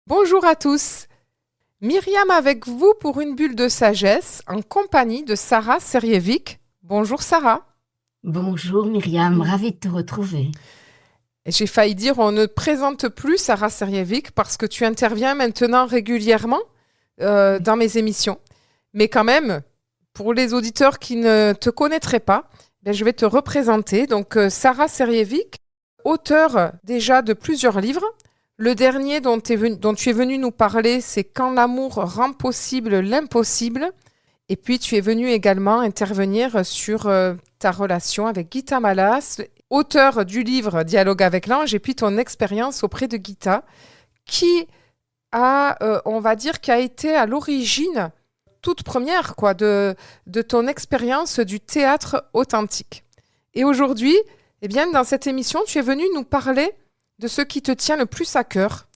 Bonjour à tous. Myriam avec vous pour une bulle de sagesse en compagnie de Sarah Serjevic. Bonjour Sarah. Bonjour Myriam, ravie de te retrouver. J'ai failli dire on ne présente plus Sarah Serjevic parce que tu interviens maintenant régulièrement Oui. dans mes émissions. Mais quand même, pour les auditeurs qui ne te connaîtraient pas, je vais te représenter. Donc Sarah Serjevic, auteure déjà de plusieurs livres. Le dernier dont tu es venu nous parler, c'est Quand l'amour rend possible l'impossible. Et puis, tu es venu également intervenir sur ta relation avec Gita Malas, auteur du livre Dialogue avec l'ange, et puis ton expérience auprès de Gita, qui on va dire, qui a été à l'origine, toute première, quoi, de ton expérience du théâtre authentique. Et aujourd'hui, eh bien, dans cette émission, tu es venu nous parler de ce qui te tient le plus à cœur.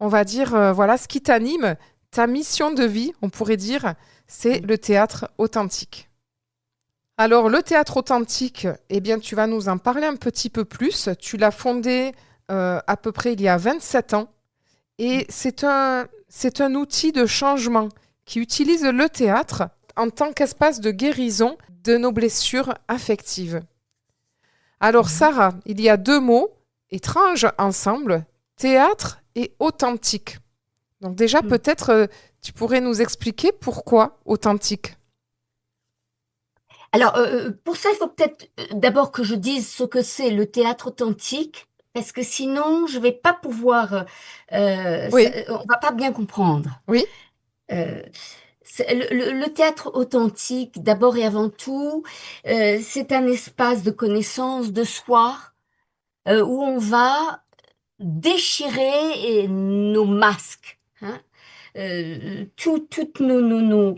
On va dire, voilà, ce qui t'anime, ta mission de vie, on pourrait dire, c'est le théâtre authentique. Alors, le théâtre authentique, eh bien, tu vas nous en parler un petit peu plus. Tu l'as fondé à peu près il y a 27 ans et c'est un outil de changement qui utilise le théâtre en tant qu'espace de guérison de nos blessures affectives. Alors, Mhm. Sarah, il y a deux mots étranges ensemble, théâtre et authentique. Donc déjà, Mm. peut-être, tu pourrais nous expliquer pourquoi authentique. Alors, pour ça, il faut peut-être d'abord que je dise ce que c'est le théâtre authentique, parce que sinon, je vais pas pouvoir, Oui, on va pas bien comprendre. oui, Euh, le théâtre authentique, d'abord et avant tout, c'est un espace de connaissance de soi, où on va déchirer nos masques, hein. Toutes nos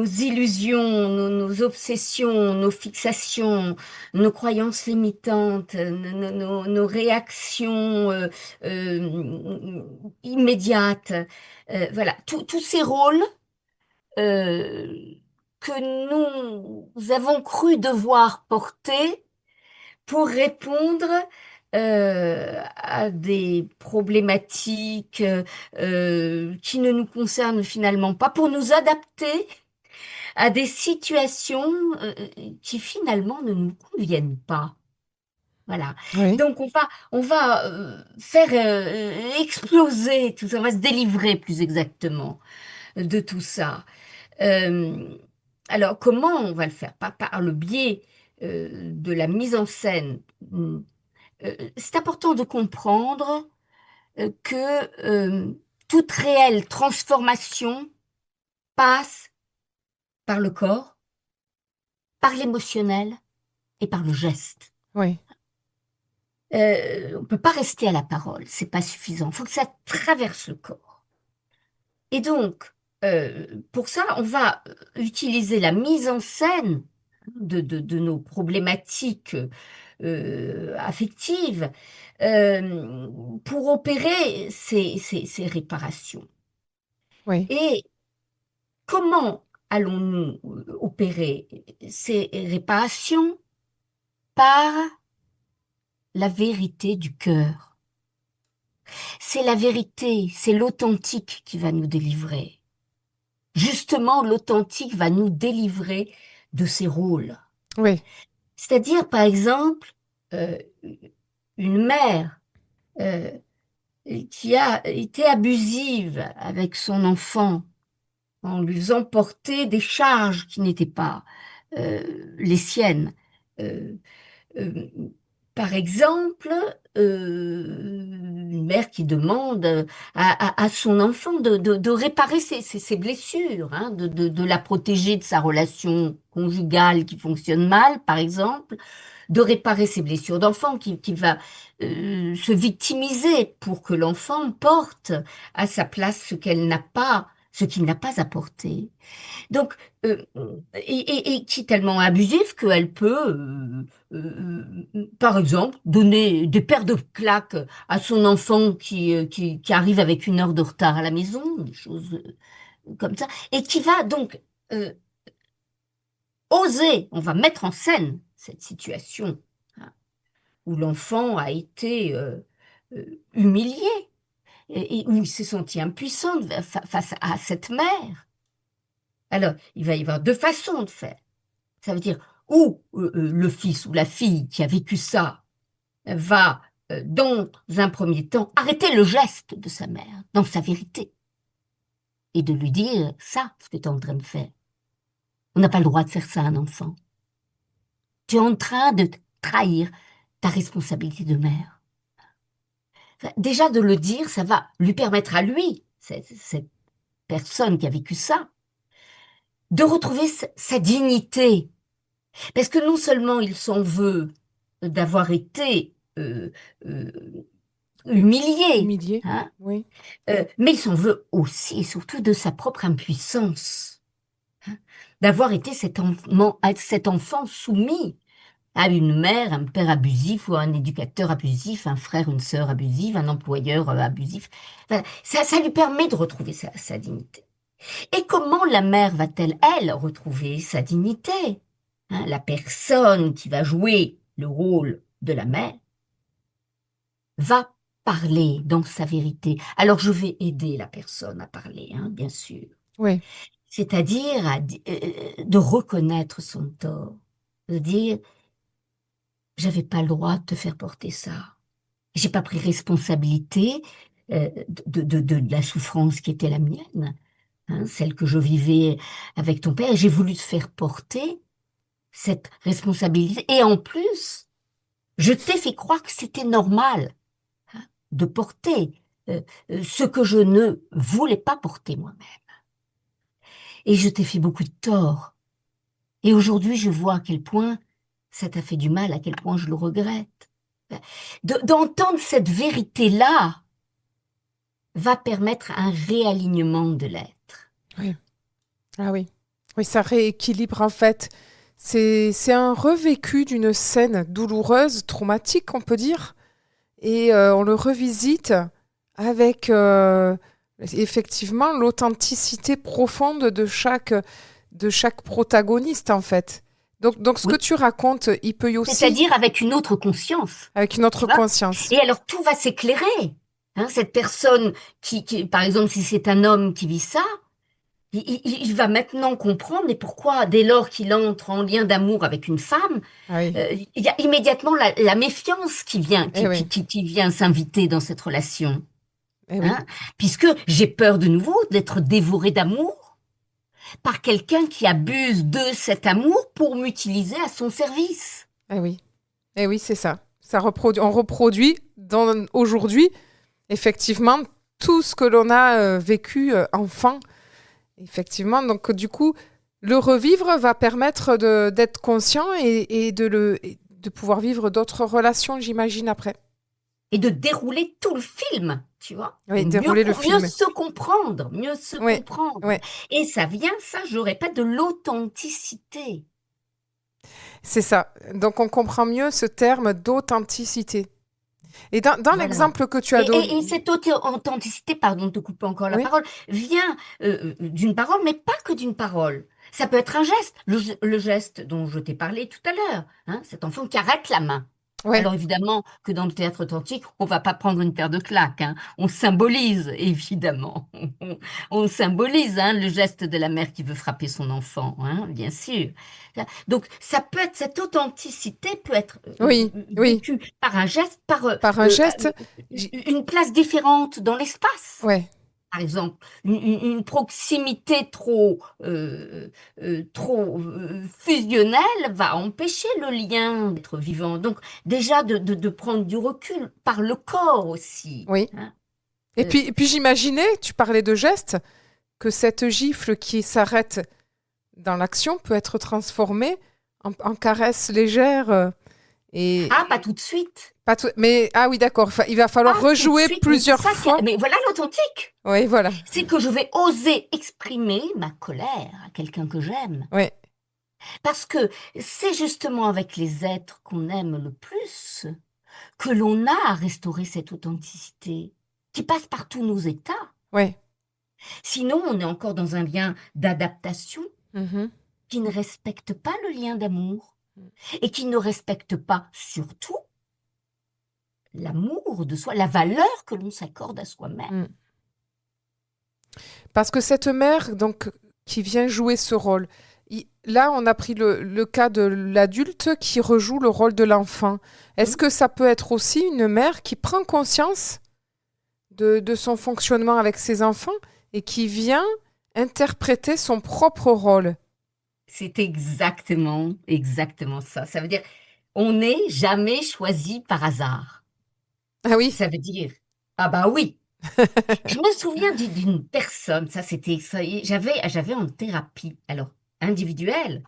illusions, nos obsessions, nos fixations, nos croyances limitantes, nos réactions immédiates, voilà, tous ces rôles euh, que nous avons cru devoir porter pour répondre à des problématiques qui ne nous concernent finalement pas, pour nous adapter à des situations qui finalement ne nous conviennent pas. Voilà. oui, Donc on va faire exploser tout ça, on va se délivrer plus exactement de tout ça. Euh, alors comment on va le faire? Pas par le biais de la mise en scène. C'est important de comprendre que toute réelle transformation passe par le corps, par l'émotionnel et par le geste. oui, On ne peut pas rester à la parole, c'est pas suffisant. Il faut que ça traverse le corps. Et donc, pour ça, on va utiliser la mise en scène de nos problématiques affectives euh, pour opérer ces réparations. oui, Et comment allons-nous opérer ces réparations? Par la vérité du cœur. C'est la vérité, c'est l'authentique qui va nous délivrer. Justement, l'authentique va nous délivrer de ces rôles. oui, C'est-à-dire, par exemple, euh, une mère euh, qui a été abusive avec son enfant en lui faisant porter des charges qui n'étaient pas les siennes. Euh, euh, Par exemple, une mère qui demande à son enfant de réparer ses blessures, hein, de la protéger de sa relation conjugale qui fonctionne mal, par exemple, de réparer ses blessures d'enfant, qui va se victimiser pour que l'enfant porte à sa place ce qu'elle n'a pas, ce qu'il n'a pas apporté. Donc, et qui est tellement abusive qu'elle peut, par exemple, donner des paires de claques à son enfant qui arrive avec une heure de retard à la maison, des choses comme ça, et qui va donc euh, oser, on va mettre en scène cette situation, hein, où l'enfant a été humilié. et où il s'est senti impuissant face à cette mère. Alors, il va y avoir deux façons de faire. Ça veut dire, ou le fils ou la fille qui a vécu ça va, dans un premier temps, arrêter le geste de sa mère, dans sa vérité, et de lui dire, ça, ce que tu es en train de faire. On n'a pas le droit de faire ça à un enfant. Tu es en train de trahir ta responsabilité de mère. Enfin, déjà, de le dire, ça va lui permettre à lui, cette personne qui a vécu ça, de retrouver sa dignité. Parce que non seulement il s'en veut d'avoir été humilié, Humilié. hein, Oui. mais il s'en veut aussi et surtout de sa propre impuissance, hein, d'avoir été cet enfant soumis à une mère, un père abusif ou un éducateur abusif, un frère, une sœur abusive, un employeur abusif. Voilà. Ça lui permet de retrouver sa dignité. Et comment la mère va-t-elle, elle, retrouver sa dignité? Hein, la personne qui va jouer le rôle de la mère va parler dans sa vérité. Alors je vais aider la personne à parler, hein, bien sûr. Oui. C'est-à-dire de reconnaître son tort, de dire, j'avais pas le droit de te faire porter ça. J'ai pas pris responsabilité de la souffrance qui était la mienne, hein, celle que je vivais avec ton père, et j'ai voulu te faire porter cette responsabilité. Et en plus, je t'ai fait croire que c'était normal, hein, de porter ce que je ne voulais pas porter moi-même. Et je t'ai fait beaucoup de tort. Et aujourd'hui, je vois à quel point ça t'a fait du mal, à quel point je le regrette. D'entendre cette vérité-là va permettre un réalignement de l'être. Oui. Ah oui. Oui, ça rééquilibre en fait. C'est un revécu d'une scène douloureuse, traumatique, on peut dire. Et on le revisite avec effectivement l'authenticité profonde de chaque protagoniste, en fait. Donc ce que Oui, tu racontes, il peut y aussi, c'est-à-dire avec une autre conscience, avec une tu autre vois. conscience. Et alors tout va s'éclairer. Hein, cette personne par exemple, si c'est un homme qui vit ça, il va maintenant comprendre et pourquoi, dès lors qu'il entre en lien d'amour avec une femme, Ah oui, il y a immédiatement la méfiance qui vient, eh oui, qui vient s'inviter dans cette relation. eh oui, Hein, puisque j'ai peur de nouveau d'être dévoré d'amour par quelqu'un qui abuse de cet amour pour m'utiliser à son service. eh oui, eh oui, c'est ça. On reproduit aujourd'hui, effectivement, tout ce que l'on a vécu enfant. Effectivement, donc du coup, le revivre va permettre d'être conscient et de pouvoir vivre d'autres relations, j'imagine, après. Et de dérouler tout le film, tu vois, Oui, pour mieux, dérouler le mieux film. se comprendre, mieux se Oui, comprendre. oui, Et ça vient, ça, je répète, de l'authenticité. c'est ça. Donc on comprend mieux ce terme d'authenticité. Et dans Voilà. l'exemple que tu as donné... Et cette authenticité, pardon de te couper encore la Oui, parole, vient d'une parole, mais pas que d'une parole. Ça peut être un geste, le geste dont je t'ai parlé tout à l'heure, hein, cet enfant qui arrête la main. oui, Alors évidemment que dans le théâtre authentique, on va pas prendre une paire de claques, hein. On symbolise, évidemment. On symbolise, hein, le geste de la mère qui veut frapper son enfant, hein, bien sûr. Donc ça peut être, cette authenticité peut être oui, oui. vécue par un geste, par Par un geste, j'- une place différente dans l'espace. ouais, Par exemple, une proximité trop fusionnelle va empêcher le lien d'être vivant. Donc, déjà, de prendre du recul par le corps aussi. oui. Hein. Euh, Et puis j'imaginais, tu parlais de geste, que cette gifle qui s'arrête dans l'action peut être transformée en caresse légère ah, et pas tout de suite. pas tout. Mais ah oui, d'accord. Il va falloir Pas tout de rejouer suite. Mais c'est plusieurs ça fois. mais voilà l'authentique. Oui, voilà. C'est que je vais oser exprimer ma colère à quelqu'un que j'aime. Oui, Parce que c'est justement avec les êtres qu'on aime le plus que l'on a à restaurer cette authenticité qui passe par tous nos états. oui. Sinon, on est encore dans un lien d'adaptation Mhm. qui ne respecte pas le lien d'amour et qui ne respecte pas surtout l'amour de soi, la valeur que l'on s'accorde à soi-même. Mm. Parce que cette mère, donc, qui vient jouer ce rôle, là, on a pris le cas de l'adulte qui rejoue le rôle de l'enfant. Est-ce Hein. que ça peut être aussi une mère qui prend conscience de son fonctionnement avec ses enfants et qui vient interpréter son propre rôle? C'est exactement ça. Ça veut dire, on n'est jamais choisi par hasard. Ah oui. Ça veut dire, ah bah oui. Je me souviens d'une personne, j'avais en thérapie, alors individuelle,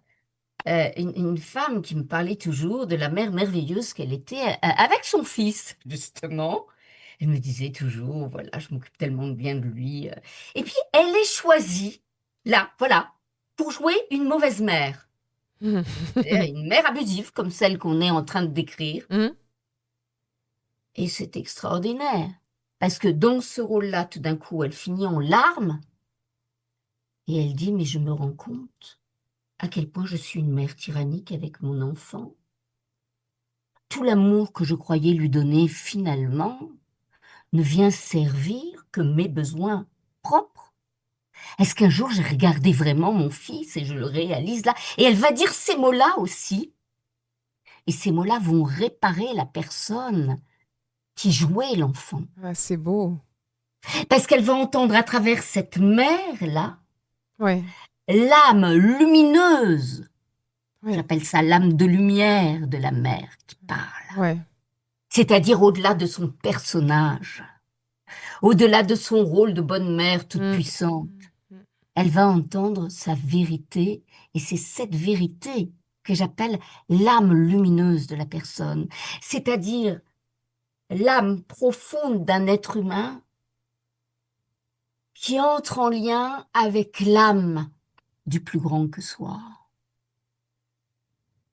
une femme qui me parlait toujours de la mère merveilleuse qu'elle était avec son fils, justement. Elle me disait toujours, voilà, je m'occupe tellement bien de lui. Et puis, elle est choisie, là, voilà, pour jouer une mauvaise mère. C'est-à-dire une mère abusive, comme celle qu'on est en train de décrire. Hmm. Et c'est extraordinaire. Parce que dans ce rôle-là, tout d'un coup, elle finit en larmes et elle dit, mais je me rends compte à quel point je suis une mère tyrannique avec mon enfant. Tout l'amour que je croyais lui donner finalement ne vient servir que mes besoins propres. Est-ce qu'un jour j'ai regardé vraiment mon fils et je le réalise là? Et elle va dire ces mots-là aussi. Et ces mots-là vont réparer la personne qui jouait l'enfant. Ah, c'est beau. Parce qu'elle va entendre à travers cette mère-là Ouais, l'âme lumineuse. ouais, J'appelle ça l'âme de lumière de la mère qui parle. ouais. C'est-à-dire au-delà de son personnage, au-delà de son rôle de bonne mère toute Hmm. puissante. Elle va entendre sa vérité et c'est cette vérité que j'appelle l'âme lumineuse de la personne, c'est-à-dire l'âme profonde d'un être humain qui entre en lien avec l'âme du plus grand que soi.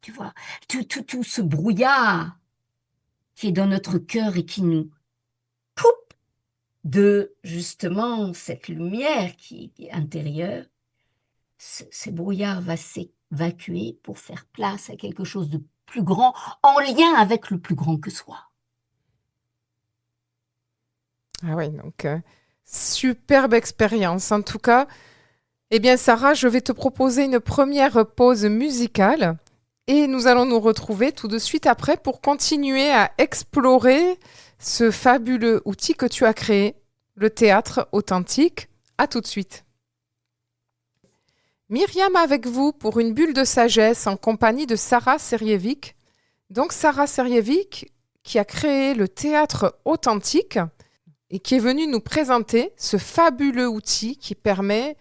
Tu vois, tout ce brouillard qui est dans notre cœur et qui nous coupe de justement cette lumière qui est intérieure, ce brouillard va s'évacuer pour faire place à quelque chose de plus grand, en lien avec le plus grand que soi. Ah oui, donc superbe expérience. En tout cas, eh bien Sarah, je vais te proposer une première pause musicale et nous allons nous retrouver tout de suite après pour continuer à explorer ce fabuleux outil que tu as créé, le théâtre authentique. À tout de suite. Myriam avec vous pour une bulle de sagesse en compagnie de Sarah Serjevic. Donc Sarah Serjevic qui a créé le théâtre authentique et qui est venue nous présenter ce fabuleux outil qui permet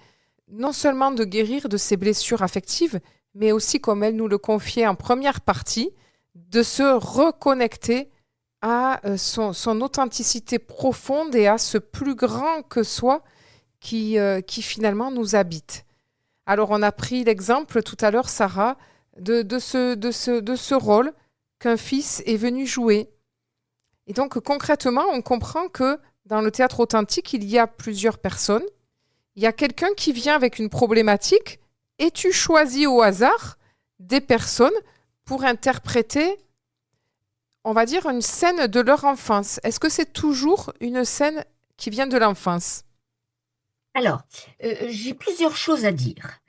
non seulement de guérir de ses blessures affectives, mais aussi, comme elle nous le confiait en première partie, de se reconnecter à son authenticité profonde et à ce plus grand que soi qui finalement nous habite. Alors, on a pris l'exemple tout à l'heure, Sarah, de ce rôle qu'un fils est venu jouer. Et donc, concrètement, on comprend que dans le théâtre authentique, il y a plusieurs personnes. Il y a quelqu'un qui vient avec une problématique et tu choisis au hasard des personnes pour interpréter, on va dire, une scène de leur enfance. Est-ce que c'est toujours une scène qui vient de l'enfance? Alors, j'ai plusieurs choses à dire.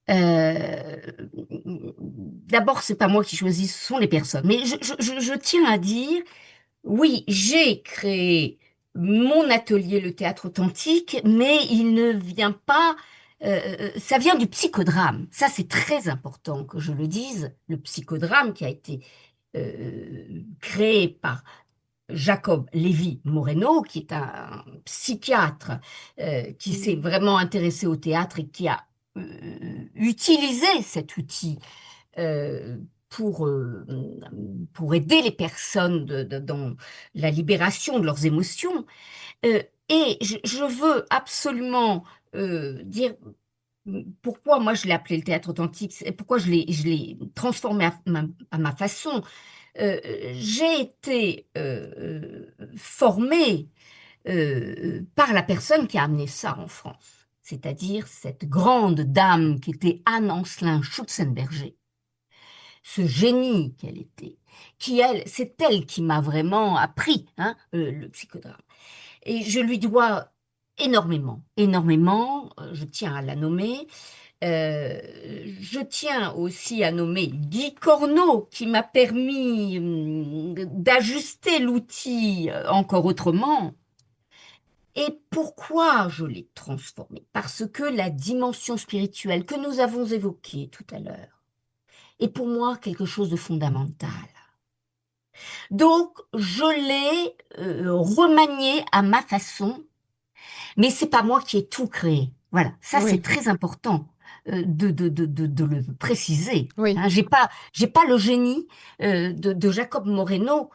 Euh, D'abord, c'est pas moi qui choisis, ce sont les personnes. Mais je tiens à dire, oui, j'ai créé mon atelier, le théâtre authentique, mais il ne vient pas, ça vient du psychodrame. Ça, c'est très important que je le dise. Le psychodrame qui a été créé par Jacob Lévy Moreno, qui est un psychiatre qui s'est vraiment intéressé au théâtre et qui a utilisé cet outil euh, pour, euh, pour aider les personnes dans la libération de leurs émotions. Et je veux absolument dire pourquoi moi je l'ai appelé le théâtre authentique, pourquoi je l'ai transformé à ma façon. J'ai été formée par la personne qui a amené ça en France, c'est-à-dire cette grande dame qui était Anne-Ancelin Schutzenberger, ce génie qu'elle était. c'est elle qui m'a vraiment appris, hein, le psychodrame. Et je lui dois énormément, énormément, je tiens à la nommer. Euh, je tiens aussi à nommer Guy Corneau, qui m'a permis d'ajuster l'outil encore autrement. Et pourquoi je l'ai transformé? Parce que la dimension spirituelle que nous avons évoquée tout à l'heure est pour moi quelque chose de fondamental. Donc, je l'ai remanié à ma façon, mais c'est pas moi qui ai tout créé. Voilà, ça c'est Oui, très important de le préciser. oui. Hein, j'ai pas le génie de Jacob Moreno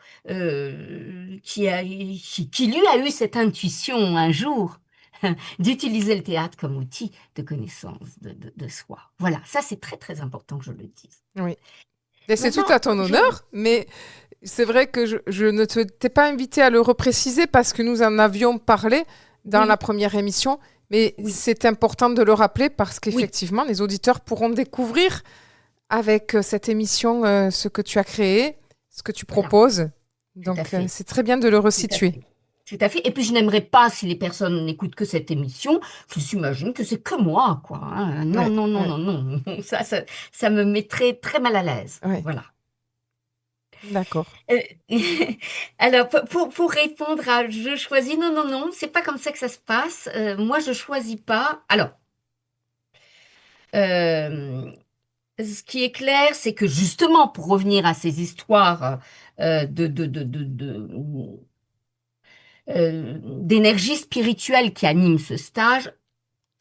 qui lui a eu cette intuition un jour d'utiliser le théâtre comme outil de connaissance de soi. Voilà, ça c'est très très important que je le dise. Oui. Et c'est tout Maintenant, à ton honneur, mais c'est vrai que je ne t'ai pas invité à le repréciser parce que nous en avions parlé dans la oui, première émission, mais oui, c'est important de le rappeler parce oui, qu'effectivement, les auditeurs pourront découvrir avec cette émission ce que tu as créé, ce que tu voilà, proposes. tout à Donc, fait. c'est très bien de le Tout à resituer. fait. Tout à fait. Et puis, je n'aimerais pas, si les personnes n'écoutent que cette émission, qu'ils s'imaginent que c'est que moi, quoi. Hein. Non, Ouais, non, non, ouais, non, non. Ça me mettrait très mal à l'aise. ouais. Voilà. D'accord. Euh, Alors, pour répondre à je choisis, non, non, non, c'est pas comme ça que ça se passe. Moi, je choisis pas. Alors, euh, ce qui est clair, c'est que justement, pour revenir à ces histoires d'énergie spirituelle qui anime ce stage,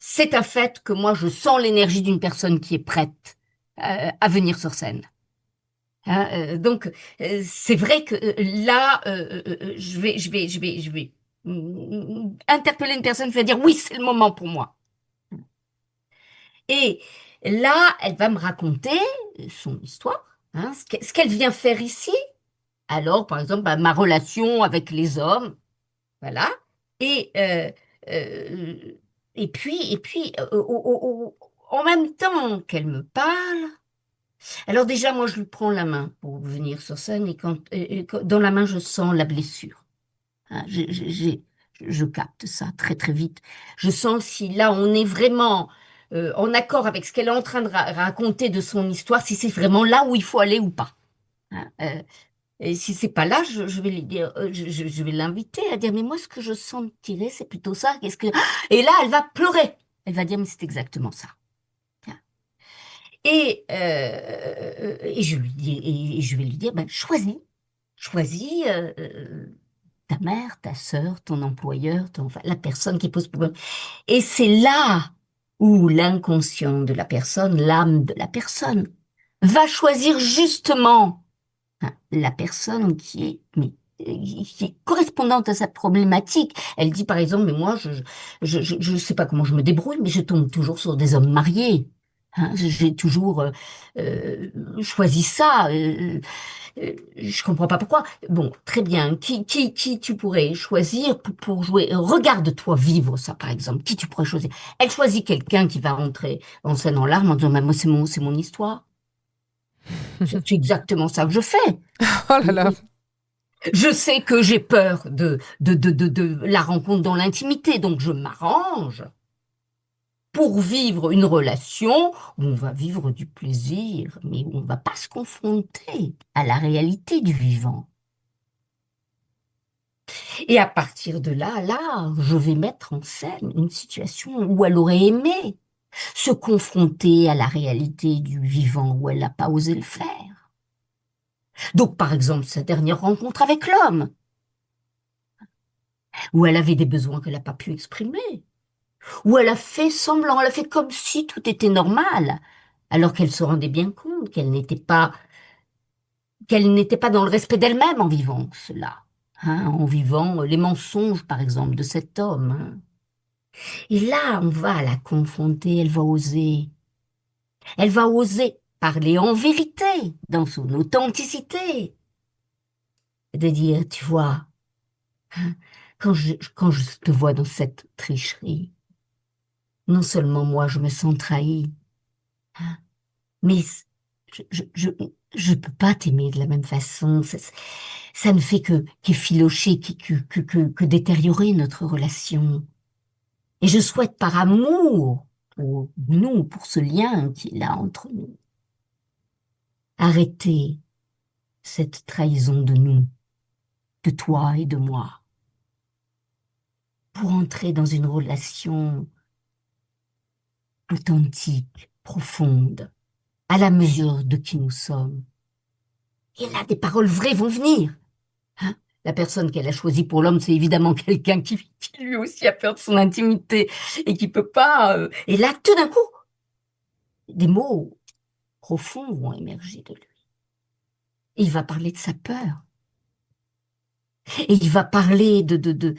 c'est un fait que moi, je sens l'énergie d'une personne qui est prête à venir sur scène. Hein, donc, c'est vrai que là, je vais interpeller une personne qui va dire oui, c'est le moment pour moi. Et là, elle va me raconter son histoire, hein, ce qu'elle vient faire ici. Alors, par exemple, bah, ma relation avec les hommes, voilà. Et, euh, en même temps qu'elle me parle, alors déjà, moi, je lui prends la main pour venir sur scène dans la main, je sens la blessure. Hein, je capte ça très, très vite. Je sens si là, on est vraiment en accord avec ce qu'elle est en train de raconter de son histoire, si c'est vraiment là où il faut aller ou pas. Hein, et si c'est pas là, je vais lui dire, je vais l'inviter à dire, mais moi, ce que je sens de tirer, c'est plutôt ça. Qu'est-ce que... Et là, elle va pleurer. Elle va dire, mais c'est exactement ça. Et je lui dis, et je vais lui dire, ben, choisis ta mère, ta sœur, ton employeur, enfin, la personne qui pose problème. Et c'est là où l'inconscient de la personne, l'âme de la personne, va choisir justement la personne qui est correspondante à sa problématique. Elle dit par exemple, mais moi, je sais pas comment je me débrouille, mais je tombe toujours sur des hommes mariés. Hein, j'ai toujours euh, choisi ça. Je comprends pas pourquoi. Bon, très bien. Qui tu pourrais choisir pour jouer? Regarde-toi vivre ça, par exemple. Qui tu pourrais choisir? Elle choisit quelqu'un qui va rentrer en scène en larmes en disant, moi, c'est mon histoire. C'est exactement ça que je fais. Oh là là. Je sais que j'ai peur de la rencontre dans l'intimité, donc je m'arrange pour vivre une relation où on va vivre du plaisir, mais où on ne va pas se confronter à la réalité du vivant. Et à partir de là, je vais mettre en scène une situation où elle aurait aimé se confronter à la réalité du vivant, où elle n'a pas osé le faire. Donc, par exemple, sa dernière rencontre avec l'homme, où elle avait des besoins qu'elle n'a pas pu exprimer. Où elle a fait semblant, elle a fait comme si tout était normal, alors qu'elle se rendait bien compte qu'elle n'était pas dans le respect d'elle-même en vivant cela, hein, en vivant les mensonges, par exemple, de cet homme. Hein. Et là, on va la confronter, elle va oser parler en vérité, dans son authenticité, de dire, tu vois, hein, quand je te vois dans cette tricherie, non seulement moi je me sens trahie, hein, mais je, je, je, je peux pas t'aimer de la même façon. Ça ne fait qu'effilocher, que détériorer notre relation. Et je souhaite par amour pour nous, pour ce lien qui est là entre nous, arrêter cette trahison de nous, de toi et de moi, pour entrer dans une relation authentique, profonde, à la mesure de qui nous sommes. Et là, des paroles vraies vont venir. Hein. La personne qu'elle a choisie pour l'homme, c'est évidemment quelqu'un qui lui aussi a peur de son intimité et qui peut pas. Et là, tout d'un coup, des mots profonds vont émerger de lui. Et il va parler de sa peur. Et il va parler de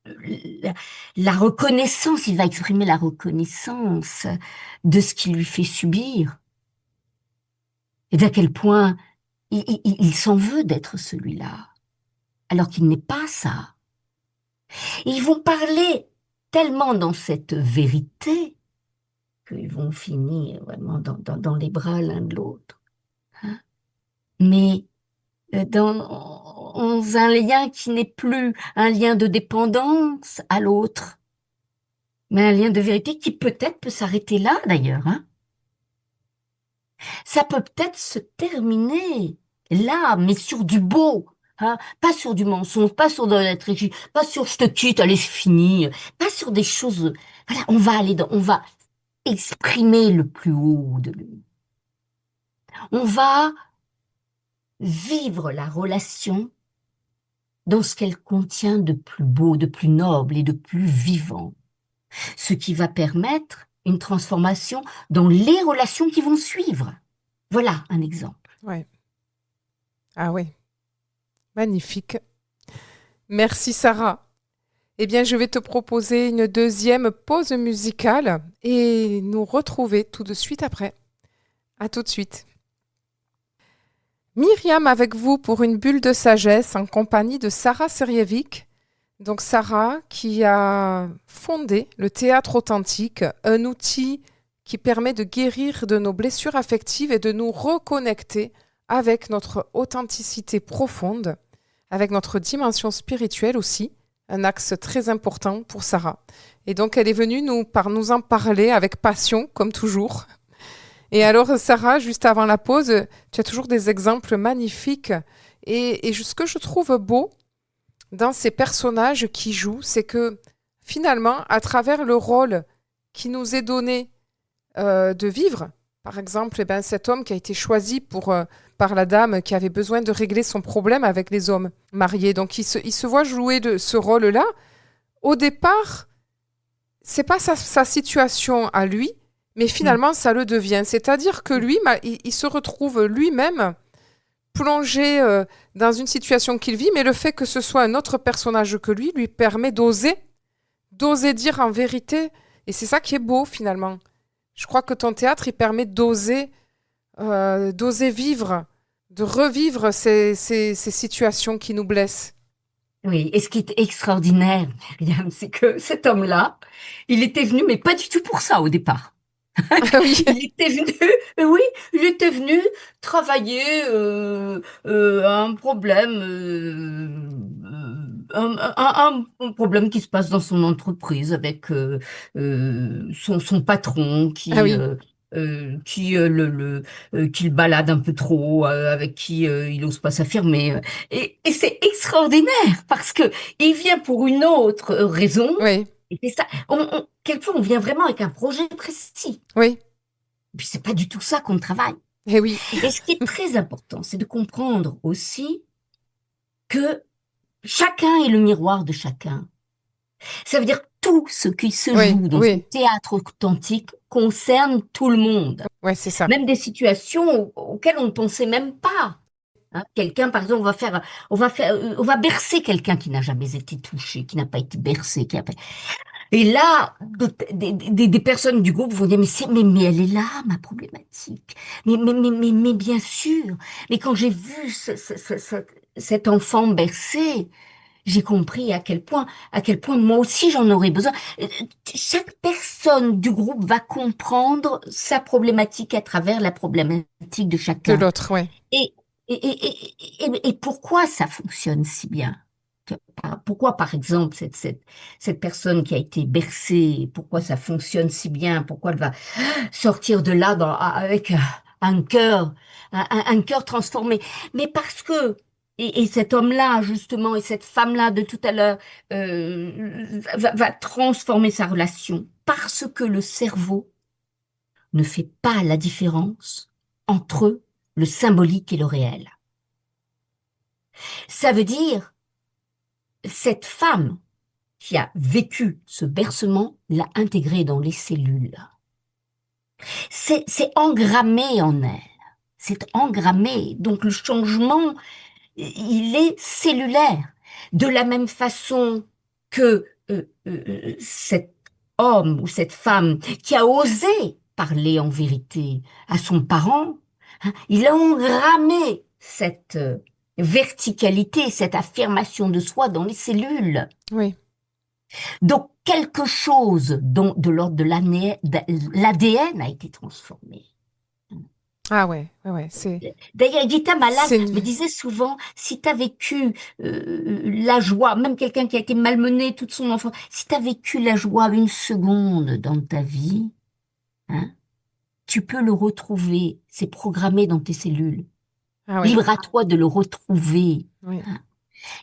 la, la reconnaissance. Il va exprimer la reconnaissance de ce qu'il lui fait subir. Et d'à quel point il s'en veut d'être celui-là, alors qu'il n'est pas ça. Et ils vont parler tellement dans cette vérité qu'ils vont finir vraiment dans les bras l'un de l'autre. Hein. Mais dans un lien qui n'est plus un lien de dépendance à l'autre, mais un lien de vérité qui peut-être peut s'arrêter là d'ailleurs. Hein. Ça peut peut-être se terminer là, mais sur du beau. Hein, pas sur du mensonge, pas sur de la tricherie, pas sur je te quitte, allez, c'est fini, pas sur des choses. Voilà, on va exprimer le plus haut de lui. On va vivre la relation dans ce qu'elle contient de plus beau, de plus noble et de plus vivant. Ce qui va permettre une transformation dans les relations qui vont suivre. Voilà un exemple. Ouais. Ah oui, magnifique. Merci Sarah. Eh bien, je vais te proposer une deuxième pause musicale et nous retrouver tout de suite après. À tout de suite. Myriam avec vous pour une bulle de sagesse en compagnie de Sarah Serjevic. Donc Sarah qui a fondé le théâtre authentique, un outil qui permet de guérir de nos blessures affectives et de nous reconnecter avec notre authenticité profonde, avec notre dimension spirituelle aussi, un axe très important pour Sarah. Et donc elle est venue nous en parler avec passion, comme toujours. Et alors Sarah, juste avant la pause, tu as toujours des exemples magnifiques. Et ce que je trouve beau dans ces personnages qui jouent, c'est que finalement, à travers le rôle qui nous est donné de vivre, par exemple, eh ben, cet homme qui a été choisi par la dame qui avait besoin de régler son problème avec les hommes mariés. Donc il se voit jouer de ce rôle-là. Au départ, c'est pas sa situation à lui, mais finalement ça le devient. C'est-à-dire que lui, il se retrouve lui-même plongé dans une situation qu'il vit, mais le fait que ce soit un autre personnage que lui permet d'oser dire en vérité. Et c'est ça qui est beau finalement. Je crois que ton théâtre, il permet d'oser vivre, de revivre ces situations qui nous blessent. Oui, et ce qui est extraordinaire, Myriam, c'est que cet homme-là, il était venu, mais pas du tout pour ça au départ. Ah oui. Il était venu, oui, il était venu travailler un problème, un problème qui se passe dans son entreprise avec son patron Ah oui. qui le balade un peu trop, avec qui il n'ose pas s'affirmer. Et c'est extraordinaire parce que il vient pour une autre raison. Oui. Et c'est ça. Quelquefois, on vient vraiment avec un projet précis. Oui. Et puis, c'est pas du tout ça qu'on travaille. Eh oui. Et ce qui est très important, c'est de comprendre aussi que chacun est le miroir de chacun. Ça veut dire que tout ce qui se Oui. joue dans ce Oui. théâtre authentique concerne tout le monde. Ouais, c'est ça. Même des situations auxquelles on ne pensait même pas. Hein, quelqu'un, par exemple, on va bercer quelqu'un qui n'a jamais été touché, qui n'a pas été bercé, Et là, des personnes du groupe vont dire, mais elle est là, ma problématique. Mais bien sûr. Mais quand j'ai vu cet enfant bercé, j'ai compris à quel point moi aussi j'en aurais besoin. Euh, Chaque personne du groupe va comprendre sa problématique à travers la problématique de De chacun. l'autre, ouais. Et, et pourquoi ça fonctionne si bien? Pourquoi, par exemple, cette personne qui a été bercée, pourquoi ça fonctionne si bien? Pourquoi elle va sortir de là avec un cœur, un cœur transformé? Mais parce que, et cet homme-là, justement, et cette femme-là de tout à l'heure, va transformer sa relation parce que le cerveau ne fait pas la différence entre le symbolique et le réel. Ça veut dire, cette femme qui a vécu ce bercement l'a intégré dans les cellules. C'est engrammé en elle. C'est engrammé. Donc le changement, il est cellulaire. De la même façon que cet homme ou cette femme qui a osé parler en vérité à son parent, hein, il a engrammé cette verticalité, cette affirmation de soi dans les cellules. Oui. Donc, quelque chose de l'ordre de l'ADN a été transformé. Ah ouais, ouais, ouais. D'ailleurs, Gita Malas C'est me disait souvent, si tu as vécu la joie, même quelqu'un qui a été malmené toute son enfance, si tu as vécu la joie une seconde dans ta vie, hein, tu peux le retrouver. C'est programmé dans tes cellules. Ah ouais, Libre à toi de le retrouver. oui, Hein.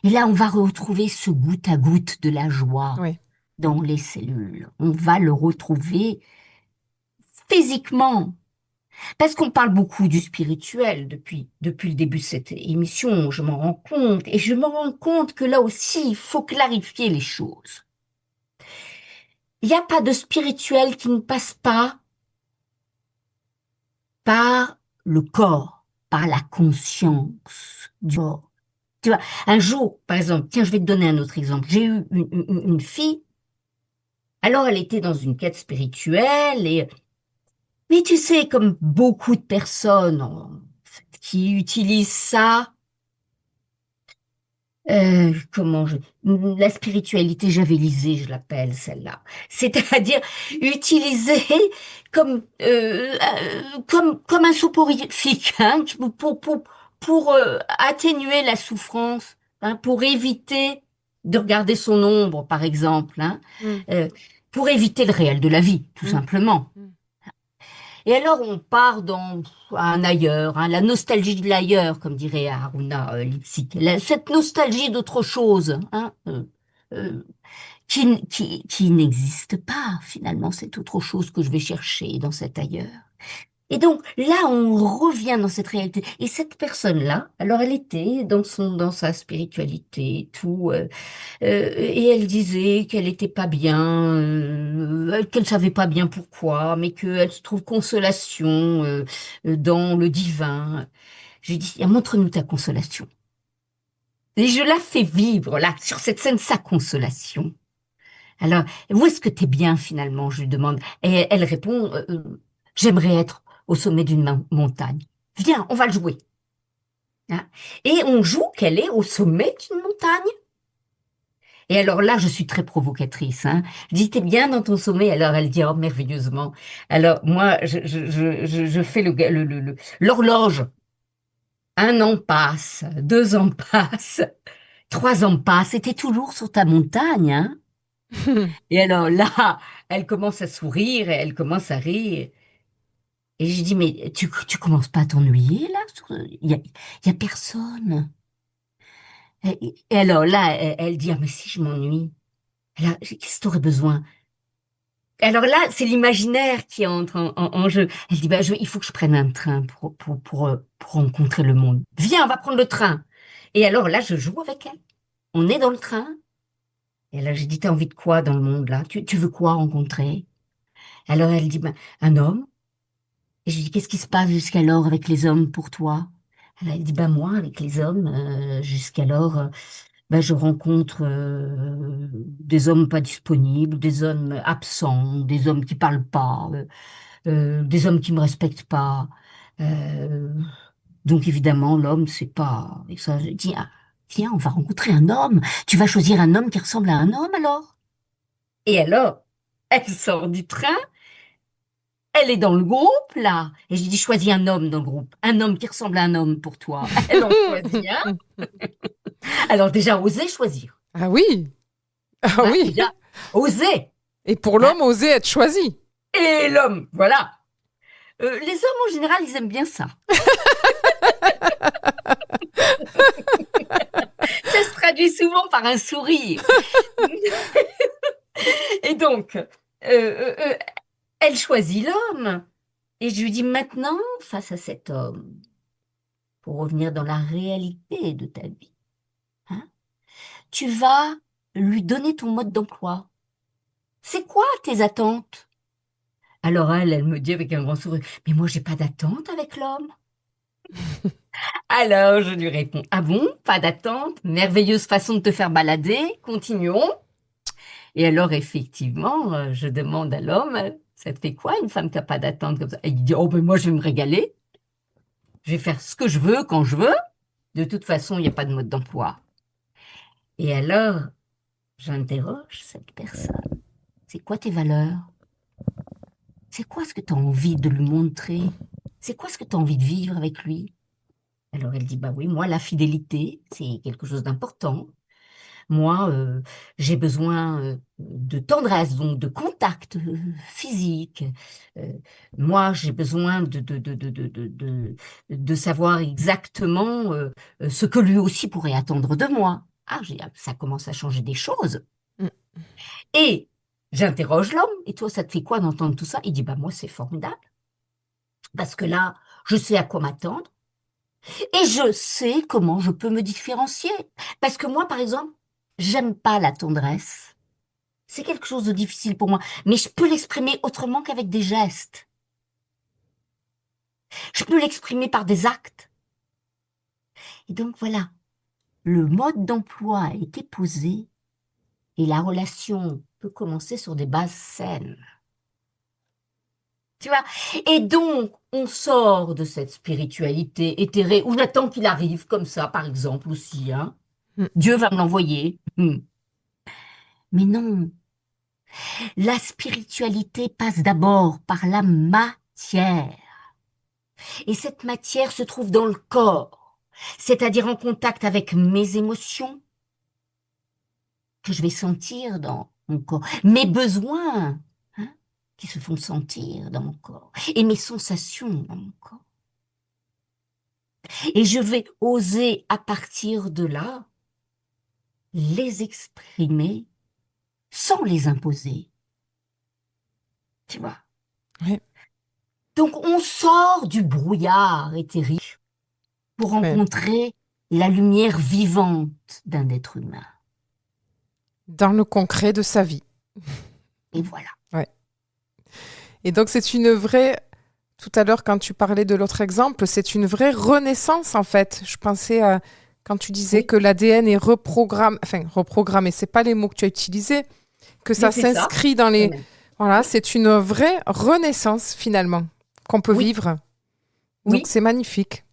Et là, on va retrouver ce goutte à goutte de la joie oui. dans les cellules. On va le retrouver physiquement. Parce qu'on parle beaucoup du spirituel depuis le début de cette émission, je m'en rends compte. Et je me rends compte que là aussi, il faut clarifier les choses. Il n'y a pas de spirituel qui ne passe pas par le corps, par la conscience du corps. Tu vois, un jour, par exemple, tiens, je vais te donner un autre exemple. J'ai eu une fille, alors elle était dans une quête spirituelle et mais tu sais, comme beaucoup de personnes en fait, qui utilisent ça, comment la spiritualité javélisée, je l'appelle celle-là. C'est-à-dire utiliser comme, comme un soporifique, hein, pour atténuer la souffrance, hein, pour éviter de regarder son ombre, par exemple, hein, Mm, euh, pour éviter le réel de la vie, tout mm, simplement. mm. Et alors on part dans un ailleurs, hein, la nostalgie de l'ailleurs, comme dirait Haruna Lipsik. Cette nostalgie d'autre chose, hein, qui n'existe pas finalement, cette autre chose que je vais chercher dans cet ailleurs. Et donc là, on revient dans cette réalité. Et cette personne-là, alors elle était dans sa spiritualité, et tout. Et elle disait qu'elle n'était pas bien, qu'elle savait pas bien pourquoi, mais qu'elle se trouve consolation dans le divin. Je lui dis, ah, montre-nous ta consolation. Et je la fais vivre, là, sur cette scène, sa consolation. Alors, où est-ce que t'es bien finalement? Je lui demande. Et elle répond, j'aimerais être au sommet d'une montagne. Viens, on va le jouer. Hein. Et on joue qu'elle est au sommet d'une montagne. Et alors là, je suis très provocatrice, hein. Je dis, t'es bien dans ton sommeil? Alors elle dit, oh, merveilleusement. Alors moi, je fais l'horloge. Un an passe, 2 ans passent, 3 ans passent, et t'es toujours sur ta montagne, hein. Et alors là, elle commence à sourire et elle commence à rire. Et je dis, mais tu commences pas à t'ennuyer là? Il y a personne. Et alors là, elle dit, ah mais si je m'ennuie. Alors, qu'est-ce que tu aurais besoin? Alors là, c'est l'imaginaire qui entre en jeu. Elle dit, bah, il faut que je prenne un train pour rencontrer le monde. Viens, on va prendre le train. Et alors là, je joue avec elle. On est dans le train. Et là, j'ai dit, t'as envie de quoi dans le monde là? Tu veux quoi rencontrer? Alors elle dit, bah, un homme. Et je lui dis, qu'est-ce qui se passe jusqu'alors avec les hommes pour toi? Alors elle dit, bah, moi, avec les hommes, jusqu'alors, bah, je rencontre des hommes pas disponibles, des hommes absents, des hommes qui parlent pas. Des hommes qui me respectent pas. Euh, donc évidemment, l'homme, c'est pas. Et ça, je dis, ah, Tiens, on va rencontrer un homme. Tu vas choisir un homme qui ressemble à un homme alors? Et alors, elle sort du train, elle est dans le groupe là. Et je lui dis, choisis un homme dans le groupe. Un homme qui ressemble à un homme pour toi. Elle en choisit un. Alors déjà, oser choisir. Ah oui, ah Hein, oui. déjà, oser. Et pour Hein. l'homme, oser être choisi. Et l'homme, voilà. Les hommes en général, ils aiment bien ça. Ça se traduit souvent par un sourire. Et donc, elle choisit l'homme. Et je lui dis maintenant, face à cet homme, pour revenir dans la réalité de ta vie, hein, tu vas lui donner ton mode d'emploi. C'est quoi tes attentes? Alors elle me dit avec un grand sourire, mais moi j'ai pas d'attente avec l'homme. Alors je lui réponds, ah bon, pas d'attente? Merveilleuse façon de te faire balader, continuons. Et alors effectivement, je demande à l'homme, ça te fait quoi une femme qui n'a pas d'attente comme ça? Et il dit, oh ben moi je vais me régaler, je vais faire ce que je veux quand je veux. De toute façon, il n'y a pas de mode d'emploi. Et alors, j'interroge cette personne. C'est quoi tes valeurs? C'est quoi ce que tu as envie de lui montrer? C'est quoi ce que tu as envie de vivre avec lui? Alors elle dit, bah oui, moi, la fidélité, c'est quelque chose d'important. Moi, j'ai besoin de tendresse, donc de contact physique. Euh, Moi, j'ai besoin de savoir exactement ce que lui aussi pourrait attendre de moi. Ah, ça commence à changer des choses. Mm. Et j'interroge l'homme, et toi, ça te fait quoi d'entendre tout ça? Il dit, bah moi, c'est formidable, parce que là, je sais à quoi m'attendre, et je sais comment je peux me différencier. Parce que moi, par exemple, j'aime pas la tendresse. C'est quelque chose de difficile pour moi, mais je peux l'exprimer autrement qu'avec des gestes. Je peux l'exprimer par des actes. Et donc voilà, le mode d'emploi a été posé et la relation peut commencer sur des bases saines. Tu vois? Et donc, on sort de cette spiritualité éthérée où j'attends qu'il arrive comme ça, par exemple, aussi, hein. Mm. Dieu va me l'envoyer. Mais non, la spiritualité passe d'abord par la matière. Et cette matière se trouve dans le corps, c'est-à-dire en contact avec mes émotions que je vais sentir dans mon corps, mes besoins, hein, qui se font sentir dans mon corps, et mes sensations dans mon corps. Et je vais oser à partir de là les exprimer sans les imposer. Tu vois? Oui. Donc on sort du brouillard éthérique pour Ouais. rencontrer la lumière vivante d'un être humain. Dans le concret de sa vie. Et voilà. Ouais. Et donc, c'est une vraie... Tout à l'heure, quand tu parlais de l'autre exemple, c'est une vraie renaissance, en fait. Je pensais à... Quand tu disais Oui. que l'ADN est reprogrammé... Enfin, reprogrammé, c'est pas les mots que tu as utilisés. Que ça Mais c'est ça, s'inscrit dans quand les... même. Voilà, c'est une vraie renaissance, finalement, qu'on peut Oui. vivre. Oui. Donc, c'est magnifique.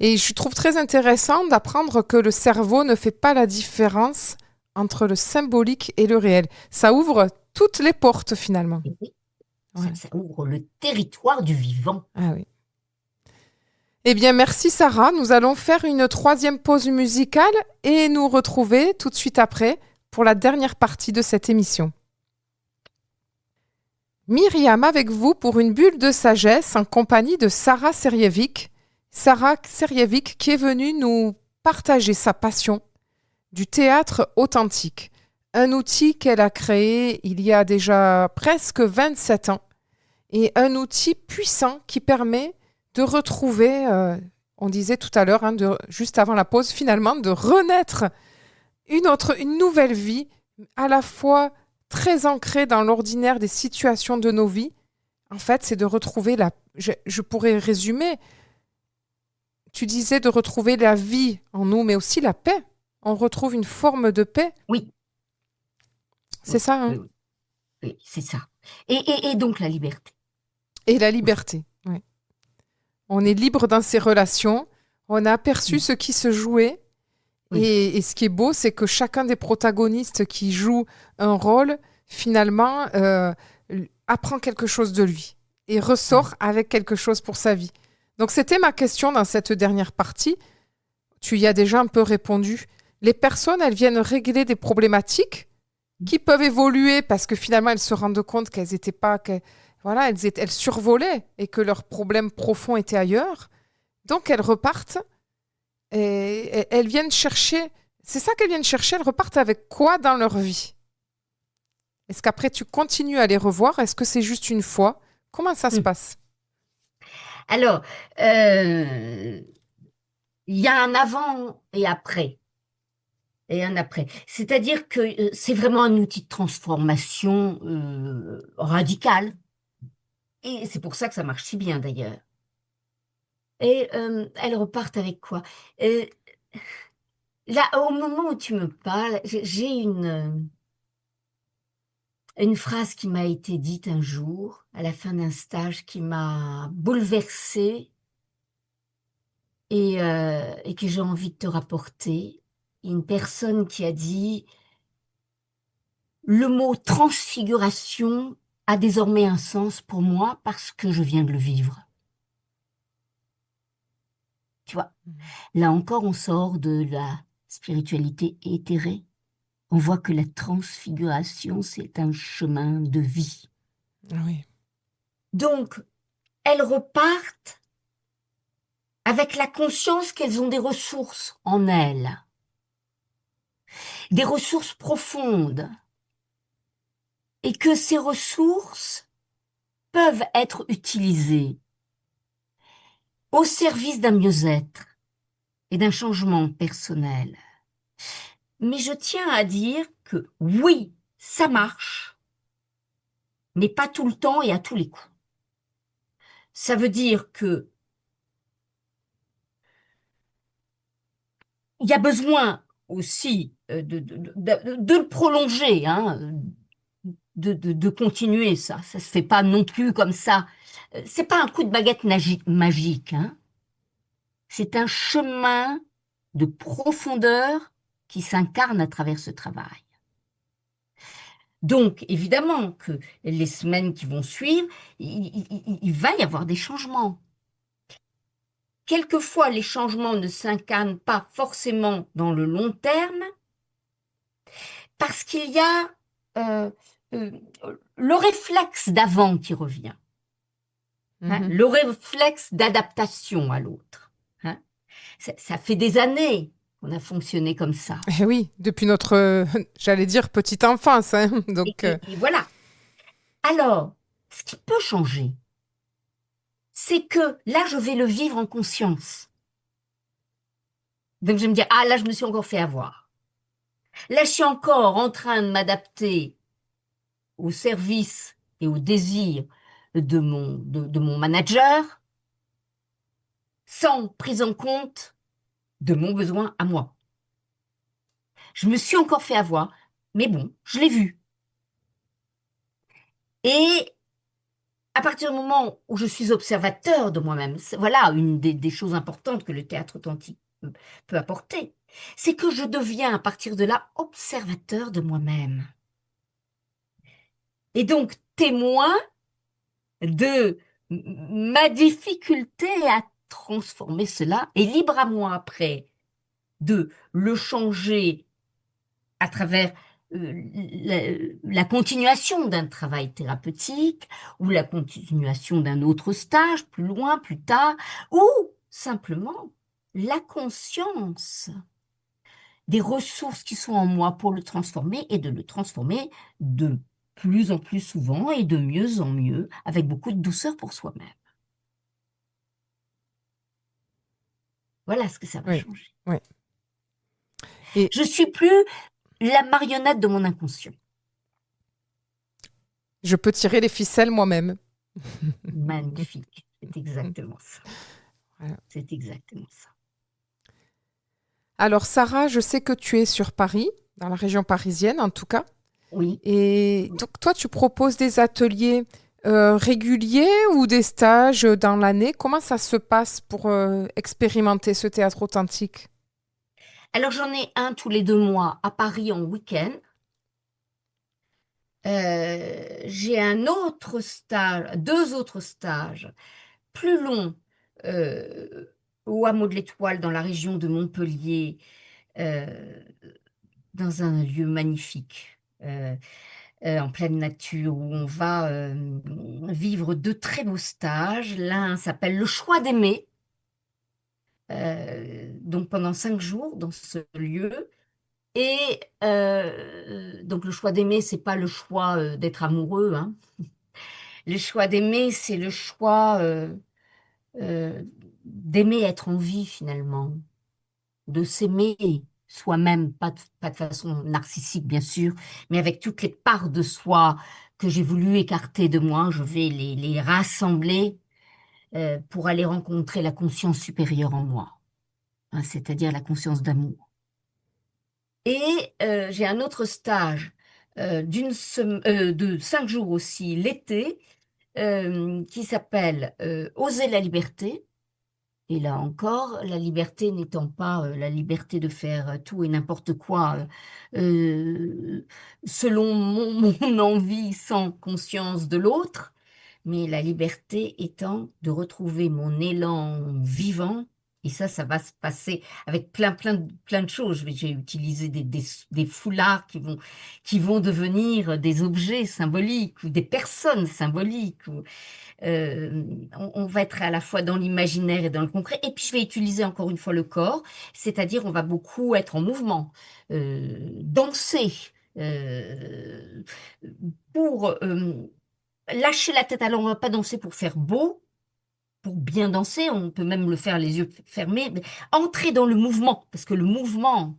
Et je trouve très intéressant d'apprendre que le cerveau ne fait pas la différence entre le symbolique et le réel. Ça ouvre toutes les portes, finalement. Et oui, Ouais. ça ouvre le territoire du vivant. Ah oui. Eh bien, merci Sarah. Nous allons faire une troisième pause musicale et nous retrouver tout de suite après pour la dernière partie de cette émission. Myriam avec vous pour une bulle de sagesse en compagnie de Sarah Serjevic. Sarah Serjevic qui est venue nous partager sa passion du théâtre authentique. Un outil qu'elle a créé il y a déjà presque 27 ans et un outil puissant qui permet de retrouver, on disait tout à l'heure, juste avant la pause, finalement, de renaître une nouvelle vie, à la fois très ancrée dans l'ordinaire des situations de nos vies. En fait, c'est de retrouver je pourrais résumer, tu disais de retrouver la vie en nous, mais aussi la paix. On retrouve une forme de paix. Oui. C'est ça, hein? Oui, oui, c'est ça. Et donc la liberté. Et la liberté, oui. On est libre dans ses relations. On a aperçu ce qui se jouait oui. Et ce qui est beau, c'est que chacun des protagonistes qui joue un rôle, finalement, apprend quelque chose de lui et Ouais. ressort avec quelque chose pour sa vie. Donc, c'était ma question dans cette dernière partie. Tu y as déjà un peu répondu. Les personnes, elles viennent régler des problématiques qui peuvent évoluer parce que finalement, elles se rendent compte qu'elles n'étaient pas... voilà, elles survolaient et que leurs problèmes profonds étaient ailleurs. Donc, elles repartent et elles viennent chercher... C'est ça qu'elles viennent chercher. Elles repartent avec quoi dans leur vie? Est-ce qu'après, tu continues à les revoir? Est-ce que c'est juste une fois? Comment ça se Hmm. passe? Alors, euh, il y a un avant et après. Et un après. C'est-à-dire que c'est vraiment un outil de transformation radical. Et c'est pour ça que ça marche si bien d'ailleurs. Et elles repartent avec quoi? Euh, Là, au moment où tu me parles, j'ai une phrase qui m'a été dite un jour, à la fin d'un stage, qui m'a bouleversée et que j'ai envie de te rapporter. Une personne qui a dit, le mot transfiguration a désormais un sens pour moi parce que je viens de le vivre. Tu vois, là encore, on sort de la spiritualité éthérée. On voit que la transfiguration, c'est un chemin de vie. Ah oui. Donc, elles repartent avec la conscience qu'elles ont des ressources en elles, des ressources profondes, et que ces ressources peuvent être utilisées au service d'un mieux-être et d'un changement personnel. Mais je tiens à dire que oui, ça marche, mais pas tout le temps et à tous les coups. Ça veut dire que il y a besoin aussi de le prolonger, hein, de continuer ça. Ça se fait pas non plus comme ça. C'est pas un coup de baguette magique, hein. C'est un chemin de profondeur qui s'incarne à travers ce travail. Donc, évidemment que les semaines qui vont suivre, il va y avoir des changements. Quelquefois, les changements ne s'incarnent pas forcément dans le long terme parce qu'il y a euh, euh, le réflexe d'avant qui revient, hein, Mhm. le réflexe d'adaptation à l'autre, hein. Ça fait des années qu'on a fonctionné comme ça. Eh oui, depuis notre, j'allais dire, petite enfance, hein. Donc, Et voilà. Alors, ce qui peut changer, c'est que là, je vais le vivre en conscience. Donc, je vais me dire, ah, là, je me suis encore fait avoir. Là, je suis encore en train de m'adapter au service et au désir de mon manager sans prise en compte de mon besoin à moi. Je me suis encore fait avoir, mais bon, je l'ai vu. Et à partir du moment où je suis observateur de moi-même, voilà une des choses importantes que le théâtre authentique peut apporter, c'est que je deviens à partir de là observateur de moi-même. Et donc témoin de ma difficulté à transformer cela, et libre à moi après de le changer à travers la continuation d'un travail thérapeutique ou la continuation d'un autre stage plus loin, plus tard, ou simplement la conscience des ressources qui sont en moi pour le transformer et de le transformer de plus en plus souvent et de mieux en mieux avec beaucoup de douceur pour soi-même. Voilà ce que ça va oui, changer. oui. Et Je suis plus la marionnette de mon inconscient. je peux tirer les ficelles moi-même. Magnifique. C'est exactement ça. Voilà. C'est exactement ça. Alors, Sarah, je sais que tu es sur Paris, dans la région parisienne en tout cas. Oui. Et donc, toi, tu proposes des ateliers réguliers ou des stages dans l'année? Comment ça se passe pour expérimenter ce théâtre authentique? Alors j'en ai un tous les 2 mois à Paris en week-end. J'ai un autre stage, 2 autres stages plus longs euh, au hameau de l'Étoile dans la région de Montpellier, euh, dans un lieu magnifique, en pleine nature, où on va vivre 2 très beaux stages. L'un s'appelle Le Choix d'aimer, donc pendant 5 jours dans ce lieu. Et donc le choix d'aimer, c'est pas le choix d'être amoureux, hein. Le choix d'aimer, c'est le choix euh, d'aimer être en vie finalement, de s'aimer soi-même, pas de façon narcissique bien sûr, mais avec toutes les parts de soi que j'ai voulu écarter de moi, je vais les rassembler pour aller rencontrer la conscience supérieure en moi, hein, c'est-à-dire la conscience d'amour. Et j'ai un autre stage de 5 jours aussi l'été qui s'appelle Oser la liberté. Et là encore, la liberté n'étant pas la liberté de faire tout et n'importe quoi selon mon envie sans conscience de l'autre, mais la liberté étant de retrouver mon élan vivant. Et ça va se passer avec plein de choses. J'ai utilisé des foulards qui vont devenir des objets symboliques ou des personnes symboliques. On va être à la fois dans l'imaginaire et dans le concret. Et puis, je vais utiliser encore une fois le corps, c'est-à-dire on va beaucoup être en mouvement, danser, euh, pour lâcher la tête. Alors, on va pas danser pour faire beau, pour bien danser, on peut même le faire les yeux fermés, mais entrer dans le mouvement, parce que le mouvement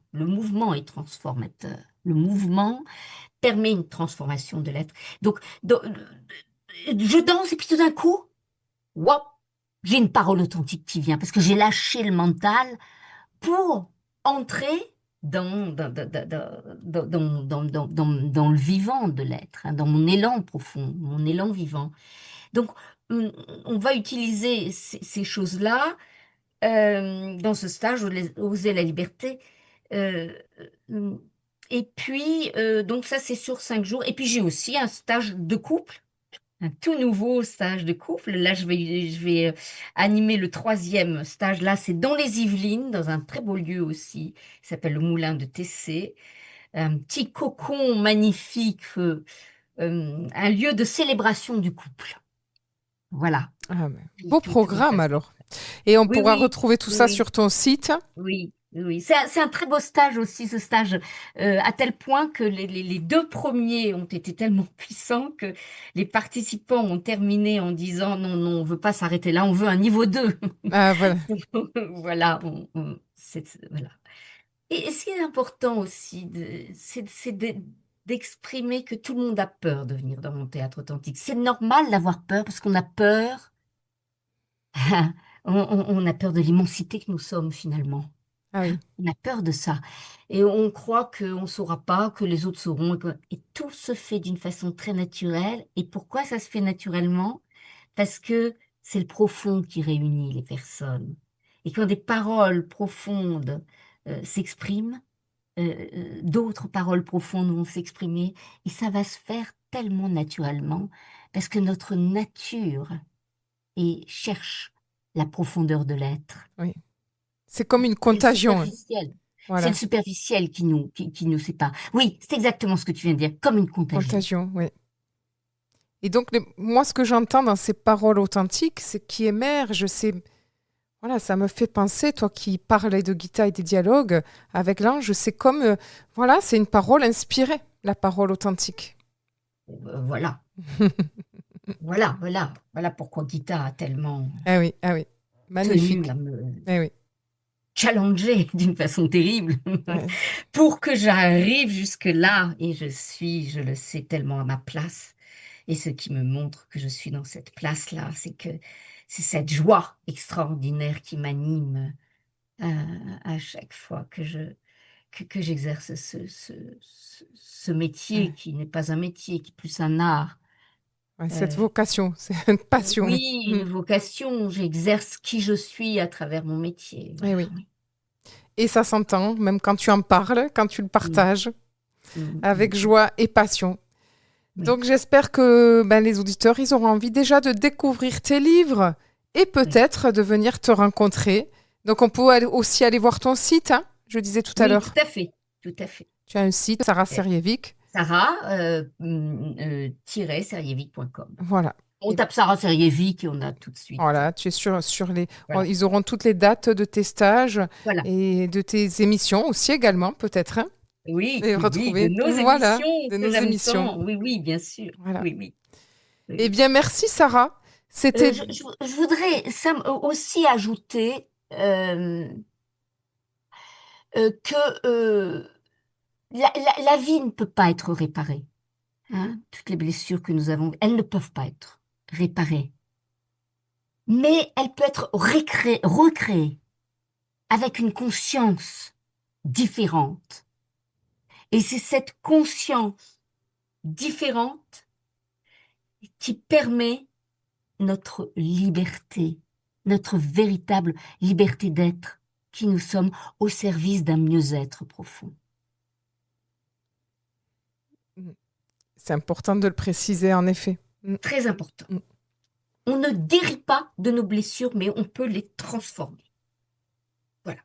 est transformateur. Le mouvement permet une transformation de l'être. Donc, je danse et puis tout d'un coup, wouah, j'ai une parole authentique qui vient parce que j'ai lâché le mental pour entrer dans le vivant de l'être, hein, dans mon élan profond, mon élan vivant. Donc, on va utiliser ces choses-là dans ce stage, Oser la liberté. Euh, euh, et puis, donc ça, c'est sur 5 jours. Et puis, j'ai aussi un stage de couple, un tout nouveau stage de couple. Là, je vais animer le 3e stage. Là, c'est dans les Yvelines, dans un très beau lieu aussi, qui s'appelle le Moulin de Tessé. Un petit cocon magnifique, un lieu de célébration du couple. Voilà. Ah, mais Puis beau tout programme ça. alors. Et on Oui, pourra oui, retrouver tout ça oui. sur ton site. Oui, oui, oui. C'est un très beau stage aussi, ce stage, à tel point que les 2 premiers ont été tellement puissants que les participants ont terminé en disant non, non, on veut pas s'arrêter là, on veut un niveau 2. Ah, voilà. Voilà, voilà. Et ce qui est important aussi, d'exprimer que tout le monde a peur de venir dans mon théâtre authentique. C'est normal d'avoir peur parce qu'on a peur, on a peur de l'immensité que nous sommes finalement. Ah oui. On a peur de ça. Et on croit qu'on ne saura pas, que les autres sauront. Et tout se fait d'une façon très naturelle. Et pourquoi ça se fait naturellement? Parce que c'est le profond qui réunit les personnes. Et quand des paroles profondes s'expriment, d'autres paroles profondes vont s'exprimer. Et ça va se faire tellement naturellement. Parce que notre nature cherche la profondeur de l'être. Oui. C'est comme une C'est le contagion, hein. superficiel. C'est le Voilà. superficiel qui nous sépare. Oui, c'est exactement ce que tu viens de dire, comme une contagion. Contagion, oui. Et donc, moi, ce que j'entends dans ces paroles authentiques, c'est qui émerge, c'est, voilà, ça me fait penser, toi qui parlais de Gita et des dialogues avec l'ange, c'est comme, voilà, c'est une parole inspirée, la parole authentique. Voilà, voilà pourquoi Gita a tellement Ah oui, tenu magnifique. à me Eh oui, challenger d'une façon terrible ouais. pour que j'arrive jusque-là. Et je le sais, tellement à ma place. Et ce qui me montre que je suis dans cette place-là, c'est que c'est cette joie extraordinaire qui m'anime à chaque fois que j'exerce ce métier Ouais. qui n'est pas un métier, qui est plus un art. Ouais, cette Euh, vocation, c'est une passion. oui, Mm. une vocation, j'exerce qui je suis à travers mon métier. Eh Voilà, oui. oui. Et ça s'entend, même quand tu en parles, quand tu le partages, avec joie et passion. Oui. Donc j'espère que les auditeurs, ils auront envie déjà de découvrir tes livres et peut-être de venir te rencontrer. Donc on peut aussi aller voir ton site, hein, je disais tout à Oui, l'heure. tout à fait. Tout à fait. Tu as un site, Sarah Serjevic. Sarah-serjevic.com. Voilà. On tape Sarah Serjevic et on a tout de suite. Voilà, tu es sur les. Voilà. Ils auront toutes les dates de tes stages Voilà. et de tes émissions aussi également, peut-être, hein, Oui, et oui, oui, de retrouver. nos Voilà, émissions de que nos j'aime émissions. tant. Oui, oui, bien sûr. Voilà. Oui, oui. Oui, Eh oui. bien, merci Sarah. C'était. Je voudrais aussi ajouter que la vie ne peut pas être réparée. Hein. Toutes les blessures que nous avons, elles ne peuvent pas être réparées. Mais elles peuvent être recréées avec une conscience différente. Et c'est cette conscience différente qui permet notre liberté, notre véritable liberté d'être, qui nous sommes au service d'un mieux-être profond. C'est important de le préciser, en effet. Très important. Mm. On ne guérit pas de nos blessures, mais on peut les transformer. Voilà.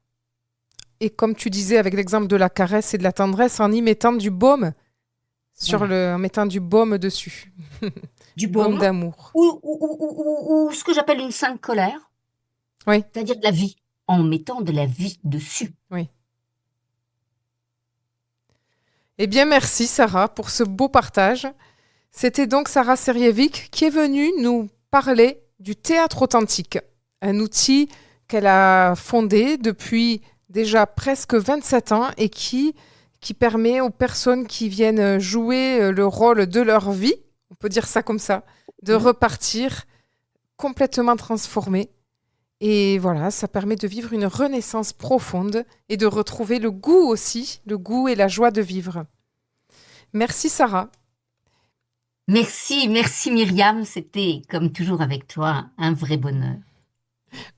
Et comme tu disais avec l'exemple de la caresse et de la tendresse, en y mettant du baume en mettant du baume dessus, Du baume baume d'amour. ou ce que j'appelle une sainte colère, Oui, c'est-à-dire de la vie, en mettant de la vie dessus. oui. Eh bien, merci Sarah pour ce beau partage. C'était donc Sarah Serjevic qui est venue nous parler du théâtre authentique, un outil qu'elle a fondé depuis déjà presque 27 ans et qui permet aux personnes qui viennent jouer le rôle de leur vie, on peut dire ça comme ça, de repartir complètement transformées. Et voilà, ça permet de vivre une renaissance profonde et de retrouver le goût aussi, le goût et la joie de vivre. Merci Sarah. Merci, merci Myriam, c'était comme toujours avec toi un vrai bonheur.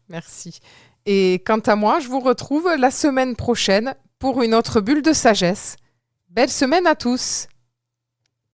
Merci. Et quant à moi, je vous retrouve la semaine prochaine pour une autre bulle de sagesse. Belle semaine à tous.